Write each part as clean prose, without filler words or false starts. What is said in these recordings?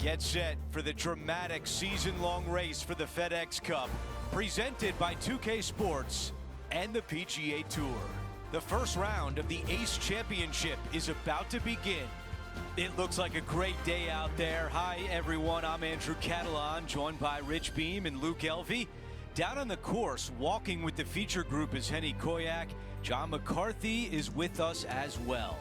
Get set for the dramatic season-long race for the FedEx Cup, presented by 2K Sports and the PGA Tour. The first round of the Ace Championship is about to begin. It looks like a great day out there. Hi, everyone. I'm Andrew Catalan, joined by Rich Beam and Luke Elvey. Down on the course, walking with the feature group is Henny Koyak. John McCarthy is with us as well.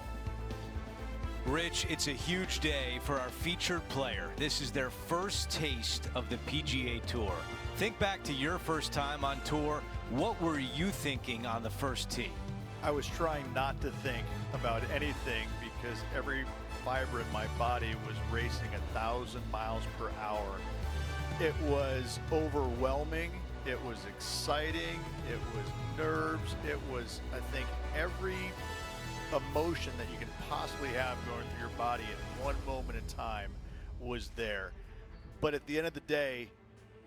Rich, it's a huge day for our featured player. This is their first taste of the PGA Tour. Think back to your first time on tour. What were you thinking on the first tee? I was trying not to think about anything because every fiber in my body was racing 1,000 miles per hour. It was overwhelming. It was exciting. It was nerves. It was, I think, every emotion that you can possibly have going through your body at one moment in time was there. But at the end of the day,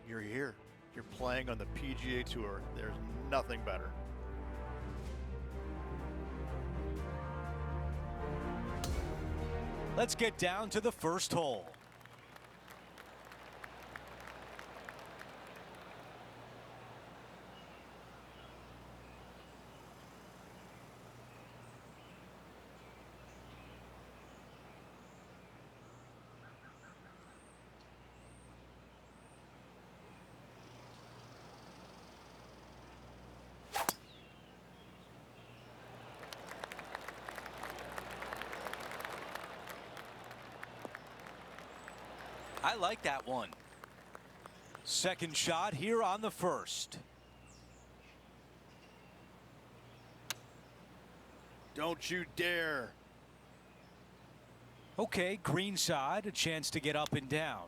you're here. You're playing on the PGA Tour. There's nothing better. Let's get down to the first hole. I like that one. Second shot here on the first. Don't you dare. Okay, green side, a chance to get up and down.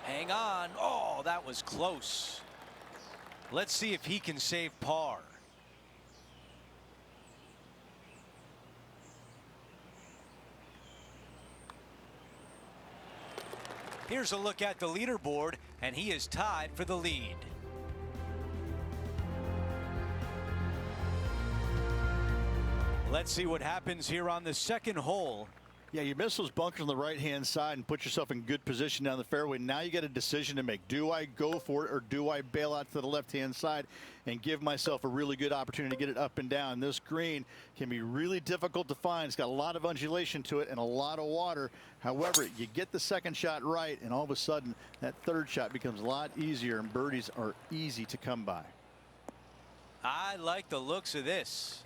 Hang on. Oh, that was close. Let's see if he can save par. Here's a look at the leaderboard, and he is tied for the lead. Let's see what happens here on the second hole. Yeah, you miss those bunkers on the right-hand side and put yourself in good position down the fairway. Now you got a decision to make. Do I go for it or do I bail out to the left-hand side and give myself a really good opportunity to get it up and down? This green can be really difficult to find. It's got a lot of undulation to it and a lot of water. However, you get the second shot right, and all of a sudden that third shot becomes a lot easier, and birdies are easy to come by. I like the looks of this.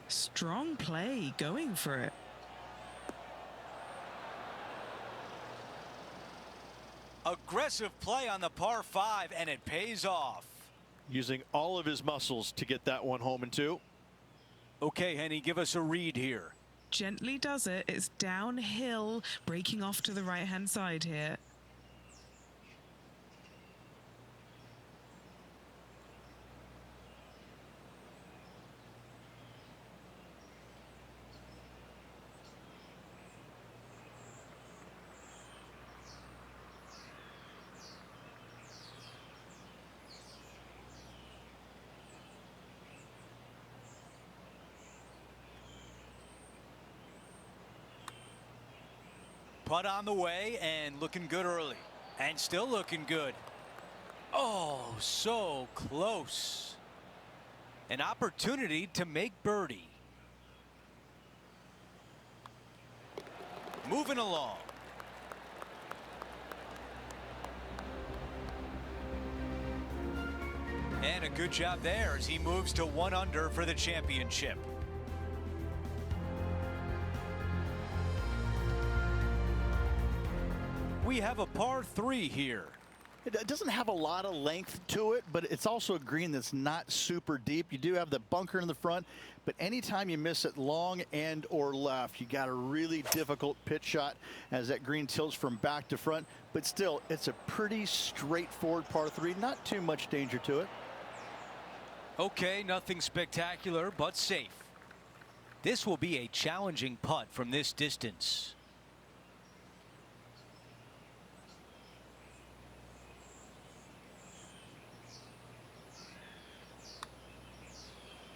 Strong play, going for it. Aggressive play on the par 5, and it pays off. Using all of his muscles to get that one home in two. Okay, Henny, give us a read here. Gently does it. It's downhill, breaking off to the right-hand side here. Putt on the way and looking good early. And still looking good. Oh, so close. An opportunity to make birdie. Moving along. And a good job there as he moves to 1 under for the championship. We have a par 3 here. It doesn't have a lot of length to it, but it's also a green that's not super deep. You do have the bunker in the front, but anytime you miss it long and or left, you got a really difficult pitch shot as that green tilts from back to front. But still, it's a pretty straightforward par 3. Not too much danger to it. Okay, nothing spectacular, but safe. This will be a challenging putt from this distance.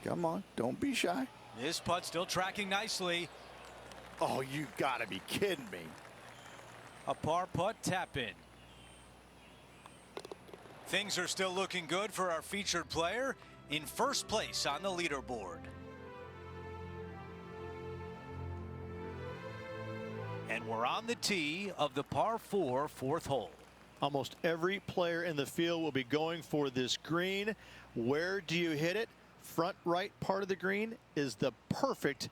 Come on, don't be shy. This putt still tracking nicely. Oh, you gotta be kidding me. A par putt tap in. Things are still looking good for our featured player in first place on the leaderboard. And we're on the tee of the par 4 fourth hole. Almost every player in the field will be going for this green. Where do you hit it? Front right part of the green is the perfect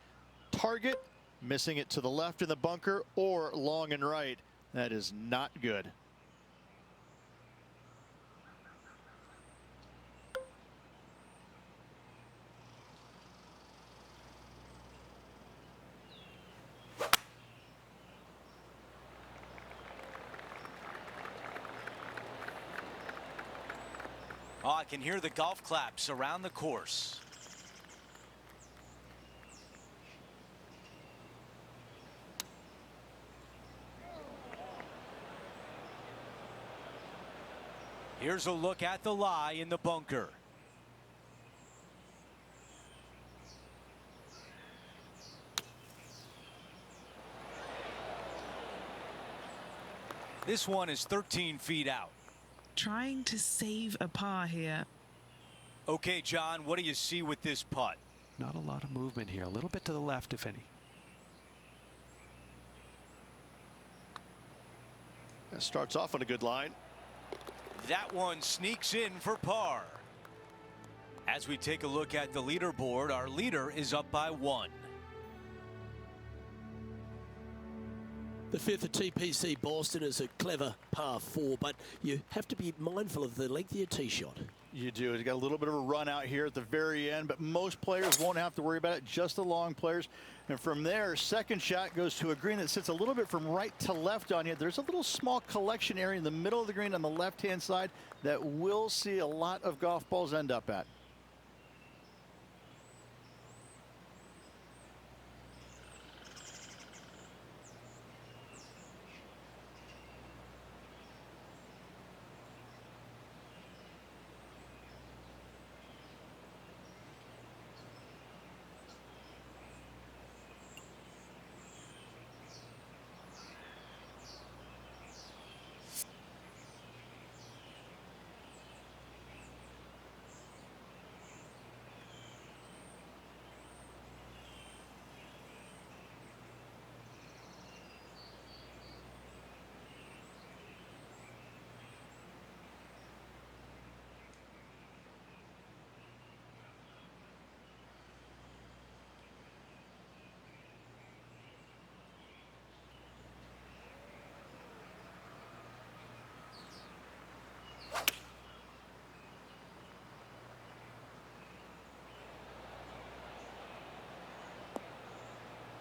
target. Missing it to the left in the bunker or long and right. That is not good. Oh, I can hear the golf claps around the course. Here's a look at the lie in the bunker. This one is 13 feet out. Trying to save a par here. Okay, John, what do you see with this putt? Not a lot of movement here. A little bit to the left, if any. That starts off on a good line. That one sneaks in for par. As we take a look at the leaderboard, our leader is up by 1. The 5th at TPC Boston is a clever par 4, but you have to be mindful of the length of your tee shot. You do. It's got a little bit of a run out here at the very end, but most players won't have to worry about it, just the long players. And from there, second shot goes to a green that sits a little bit from right to left on you. There's a little small collection area in the middle of the green on the left-hand side that we'll see a lot of golf balls end up at.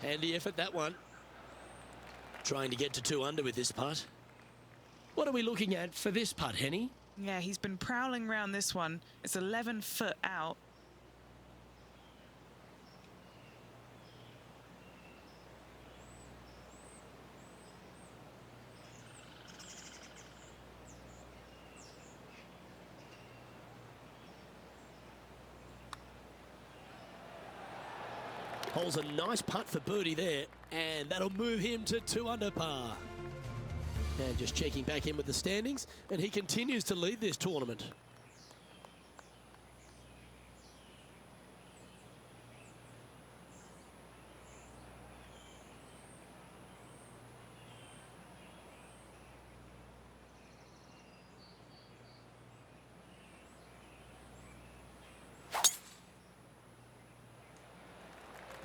Handy effort, that one. Trying to get to 2 under with this putt. What are we looking at for this putt, Henny? Yeah, he's been prowling around this one. It's 11 foot out. Holds a nice putt for birdie there, and that'll move him to 2 under par. And just checking back in with the standings, and he continues to lead this tournament.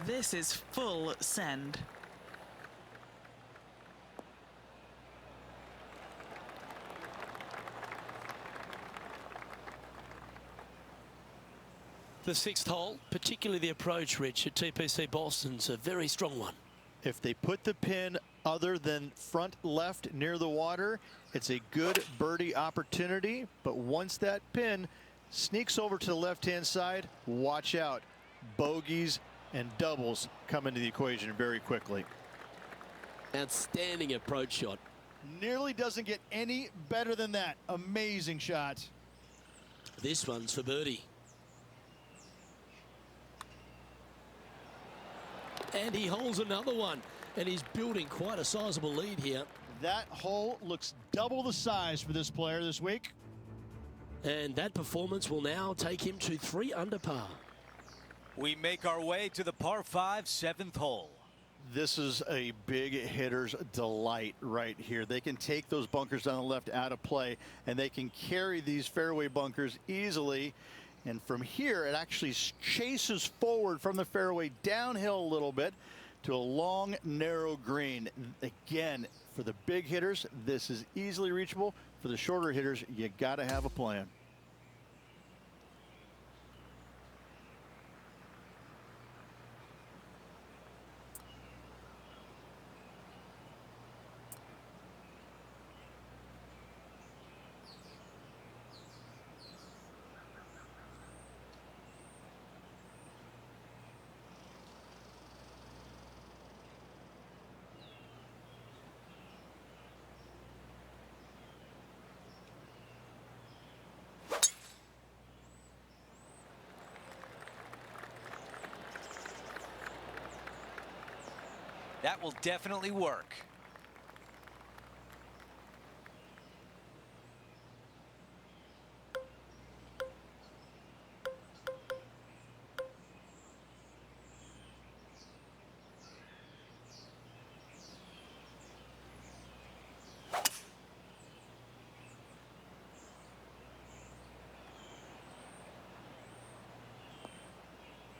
This is full send. The 6th hole, particularly the approach, Rich, at TPC Boston's a very strong one. If they put the pin other than front left near the water, it's a good birdie opportunity. But once that pin sneaks over to the left-hand side, watch out. Bogeys and doubles come into the equation very quickly. Outstanding approach shot. Nearly doesn't get any better than that. Amazing shot. This one's for birdie. And he holds another one, and he's building quite a sizable lead here. That hole looks double the size for this player this week. And that performance will now take him to 3 under par. We make our way to the par 5 7th hole. This is a big hitter's delight right here. They can take those bunkers down the left out of play, and they can carry these fairway bunkers easily. And from here, it actually chases forward from the fairway downhill a little bit to a long, narrow green. Again, for the big hitters, this is easily reachable. For the shorter hitters, you got to have a plan. That will definitely work.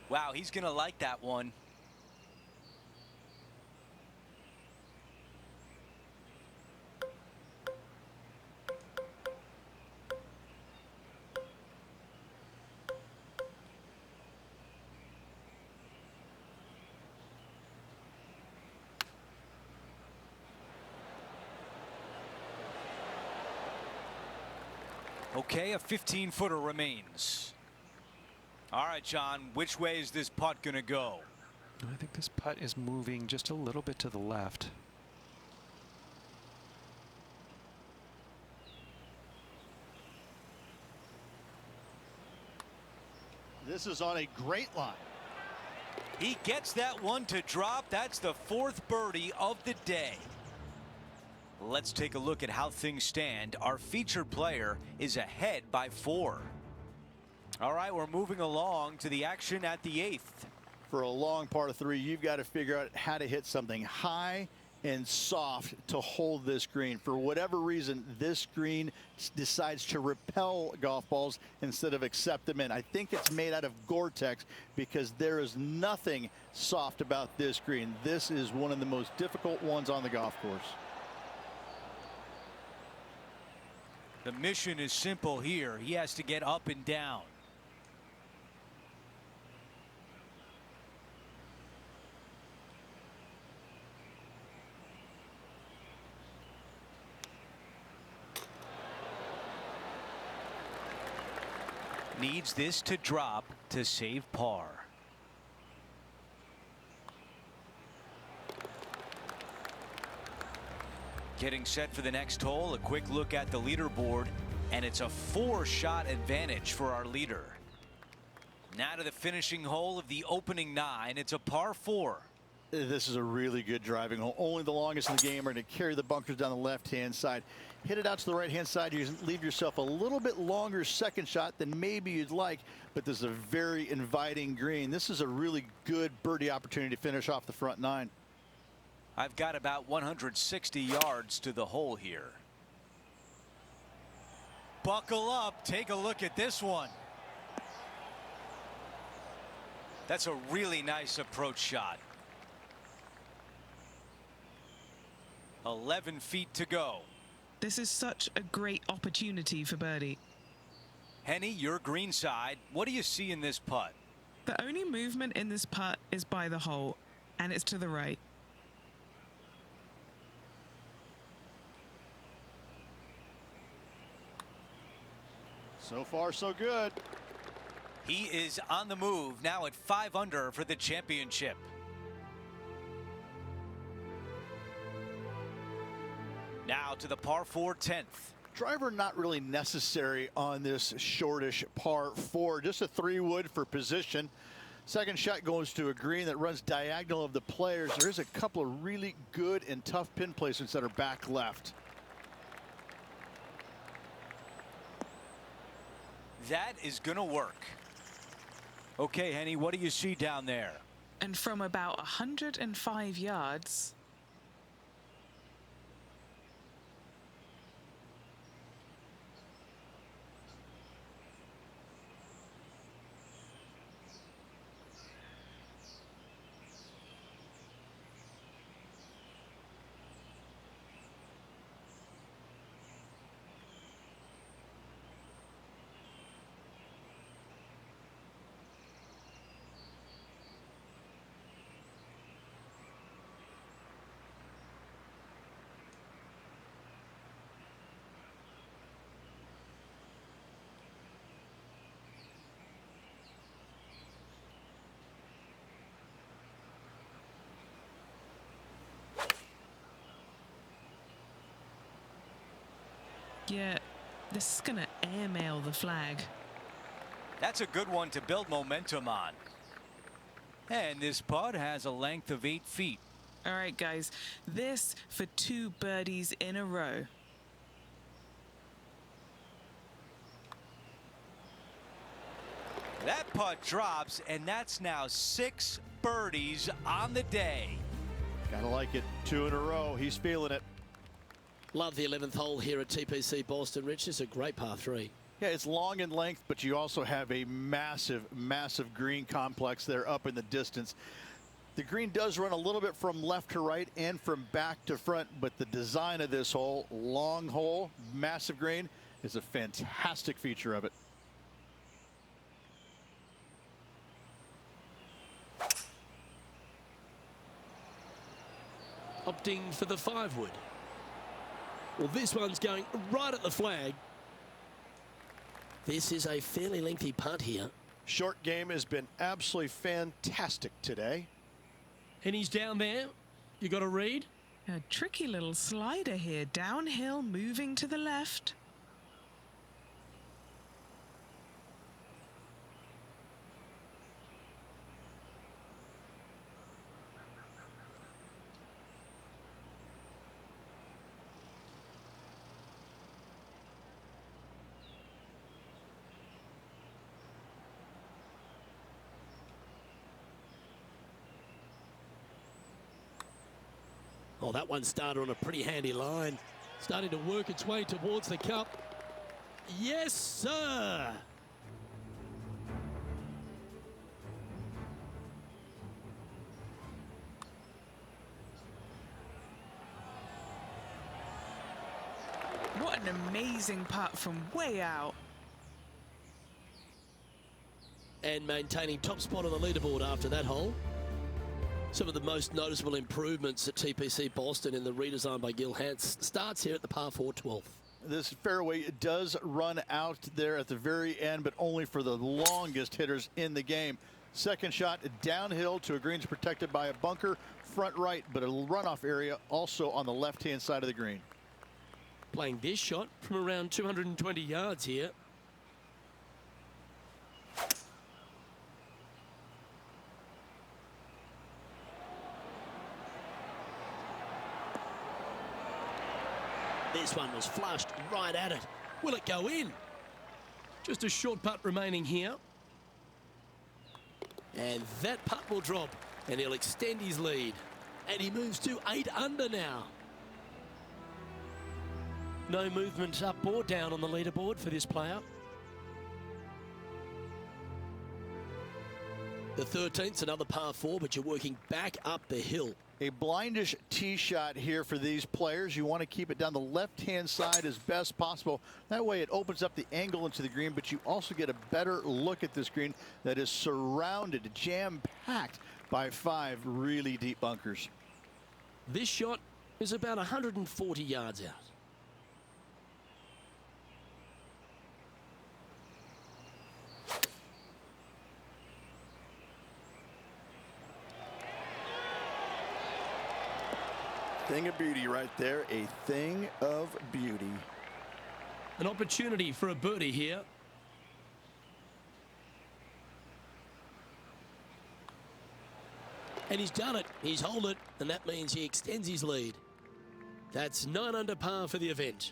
Wow, he's going to like that one. Okay, a 15-footer remains. All right, John, which way is this putt going to go? I think this putt is moving just a little bit to the left. This is on a great line. He gets that one to drop. That's the 4th birdie of the day. Let's take a look at how things stand. Our featured player is ahead by 4. All right, we're moving along to the action at the 8th. For a long part of 3, you've got to figure out how to hit something high and soft to hold this green. For whatever reason, this green decides to repel golf balls instead of accept them in. I think it's made out of Gore-Tex because there is nothing soft about this green. This is one of the most difficult ones on the golf course. The mission is simple here. He has to get up and down. Needs this to drop to save par. Getting set for the next hole, a quick look at the leaderboard, and it's a 4-shot advantage for our leader. Now to the finishing hole of the opening 9. It's a par 4. This is a really good driving hole. Only the longest in the game are going to carry the bunkers down the left-hand side. Hit it out to the right-hand side. You leave yourself a little bit longer second shot than maybe you'd like, but this is a very inviting green. This is a really good birdie opportunity to finish off the front nine. I've got about 160 yards to the hole here. Buckle up. Take a look at this one. That's a really nice approach shot. 11 feet to go. This is such a great opportunity for birdie. Henny, your green side. What do you see in this putt? The only movement in this putt is by the hole, and it's to the right. So far, so good. He is on the move now at 5 under for the championship. Now to the par 4 10th. Driver not really necessary on this shortish par 4. Just a 3-wood for position. Second shot goes to a green that runs diagonal of the players. There is a couple of really good and tough pin placements that are back left. That is going to work. Okay, Henny, what do you see down there? And from about 105 yards, yeah, this is gonna airmail the flag. That's a good one to build momentum on. And this putt has a length of 8 feet. All right, guys, this for 2 birdies in a row. That putt drops, and that's now 6 birdies on the day. Gotta like it. 2 in a row. He's feeling it. Love the 11th hole here at TPC Boston, Rich. It's a great par 3. Yeah, it's long in length, but you also have a massive, massive green complex there up in the distance. The green does run a little bit from left to right and from back to front, but the design of this hole, long hole, massive green, is a fantastic feature of it. Opting for the 5-wood. Well, this one's going right at the flag. This is a fairly lengthy putt here. Short game has been absolutely fantastic today. And he's down there. You got a read? A tricky little slider here, downhill, moving to the left. Oh, that one started on a pretty handy line. Starting to work its way towards the cup. Yes, sir. What an amazing putt from way out. And maintaining top spot on the leaderboard after that hole. Some of the most noticeable improvements at TPC Boston in the redesign by Gil Hance starts here at the par 4 12th. This fairway does run out there at the very end, but only for the longest hitters in the game. Second shot downhill to a greens protected by a bunker, front right, but a runoff area also on the left-hand side of the green. Playing this shot from around 220 yards here. This one was flushed right at it. Will it go in? Just a short putt remaining here. And that putt will drop, and he'll extend his lead. And he moves to 8 under now. No movement up or down on the leaderboard for this player. The 13th's another par 4, but you're working back up the hill. A blindish tee shot here for these players. You want to keep it down the left-hand side as best possible. That way it opens up the angle into the green, but you also get a better look at this green that is surrounded, jam-packed by 5 really deep bunkers. This shot is about 140 yards out. Thing of beauty right there, a thing of beauty. An opportunity for a birdie here. And he's done it. He's holed it, and that means he extends his lead. That's 9 under par for the event.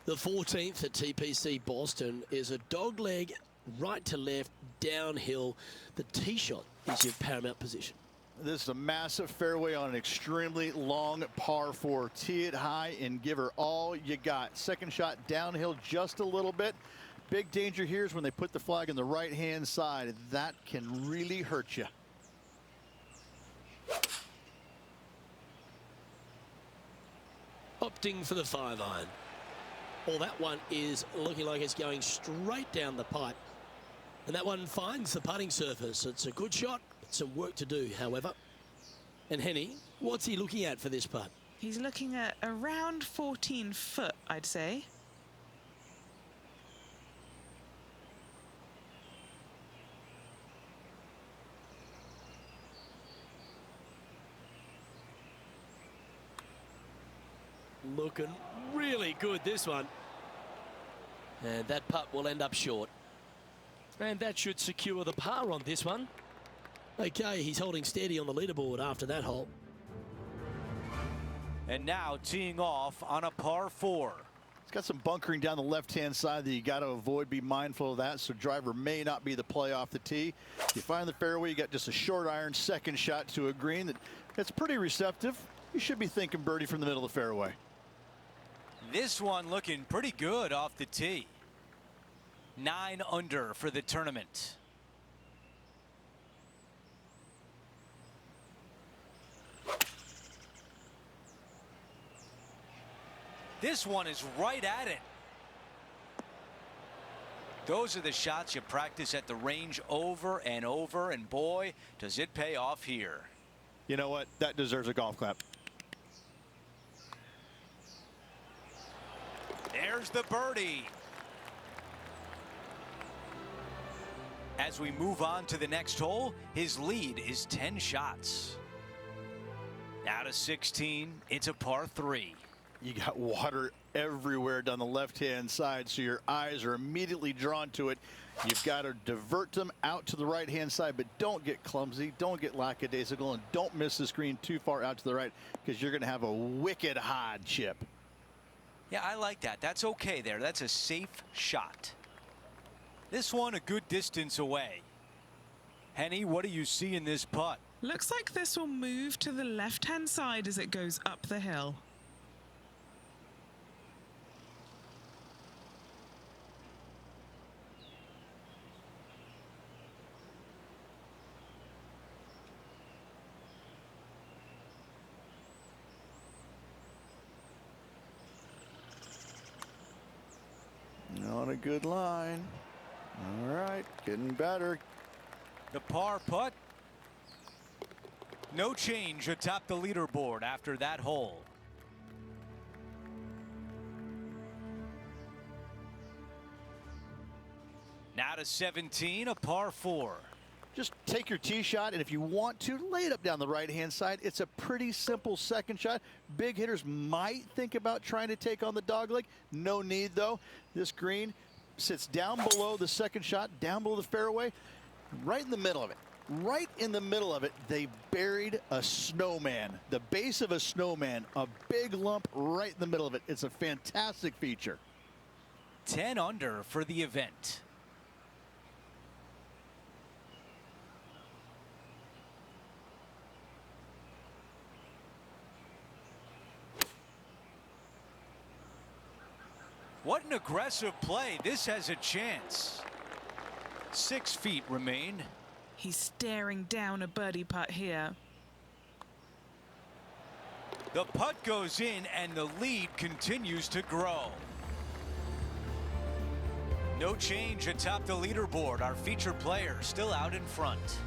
The 14th at TPC Boston is a dogleg right to left, downhill. The tee shot is your paramount position. This is a massive fairway on an extremely long par 4. Tee it high and give her all you got. Second shot downhill just a little bit. Big danger here is when they put the flag on the right-hand side. That can really hurt you. Opting for the 5-iron. Well, that one is looking like it's going straight down the pipe. And that one finds the putting surface. It's a good shot. Some work to do, however. And Henny, what's he looking at for this putt? He's looking at around 14 foot, I'd say. Looking really good, this one. And that putt will end up short. And that should secure the par on this one. Okay, he's holding steady on the leaderboard after that hole. And now teeing off on a par 4. It's got some bunkering down the left-hand side that you got to avoid. Be mindful of that, so driver may not be the play off the tee. You find the fairway, you got just a short iron second shot to a green that's pretty receptive. You should be thinking birdie from the middle of the fairway. This one looking pretty good off the tee. 9 under for the tournament. This one is right at it. Those are the shots you practice at the range over and over, and boy, does it pay off here. You know what? That deserves a golf clap. There's the birdie. As we move on to the next hole, his lead is 10 shots. Out of 16, it's a par 3. You got water everywhere down the left-hand side, so your eyes are immediately drawn to it. You've got to divert them out to the right-hand side, but don't get clumsy, don't get lackadaisical, and don't miss the screen too far out to the right, because you're going to have a wicked hard chip. Yeah, I like that. That's okay there. That's a safe shot. This one a good distance away. Henny, what do you see in this putt? Looks like this will move to the left-hand side as it goes up the hill. On a good line. All right, getting better. The par putt. No change atop the leaderboard after that hole. Now to 17, a par 4. Just take your tee shot, and if you want to, lay it up down the right-hand side. It's a pretty simple second shot. Big hitters might think about trying to take on the dogleg. No need, though. This green sits down below the second shot, down below the fairway, right in the middle of it. right in the middle of it, they buried a snowman, the base of a snowman, a big lump right in the middle of it. It's a fantastic feature. 10 under for the event. What an aggressive play. This has a chance. 6 feet remain. He's staring down a birdie putt here. The putt goes in and the lead continues to grow. No change atop the leaderboard. Our featured player still out in front.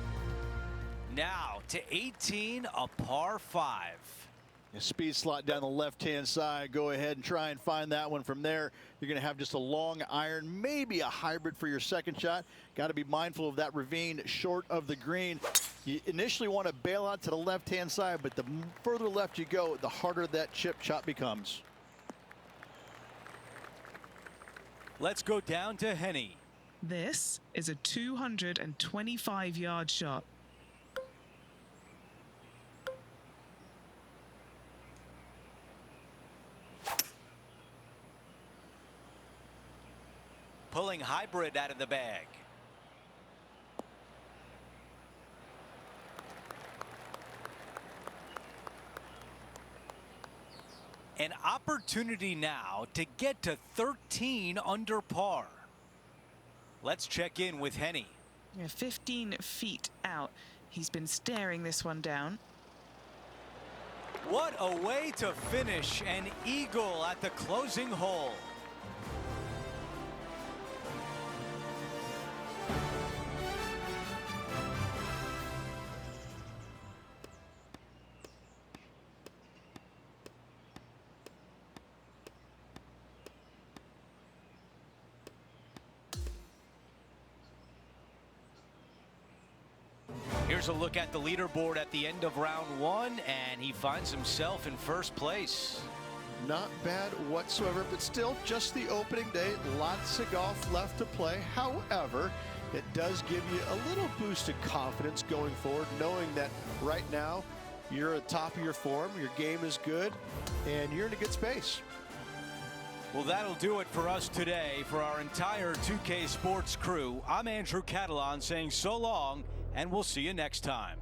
Now to 18, a par 5. A speed slot down the left-hand side. Go ahead and try and find that one from there. You're going to have just a long iron, maybe a hybrid for your second shot. Got to be mindful of that ravine short of the green. You initially want to bail out to the left-hand side, but the further left you go, the harder that chip shot becomes. Let's go down to Henny. This is a 225-yard shot. Pulling hybrid out of the bag. An opportunity now to get to 13 under par. Let's check in with Henny. 15 feet out. He's been staring this one down. What a way to finish, an eagle at the closing hole. Here's a look at the leaderboard at the end of round 1, and he finds himself in first place. Not bad whatsoever, but still just the opening day. Lots of golf left to play. However, it does give you a little boost of confidence going forward, knowing that right now you're at the top of your form, your game is good, and you're in a good space. Well, that'll do it for us today. For our entire 2K Sports crew, I'm Andrew Catalan saying so long, and we'll see you next time.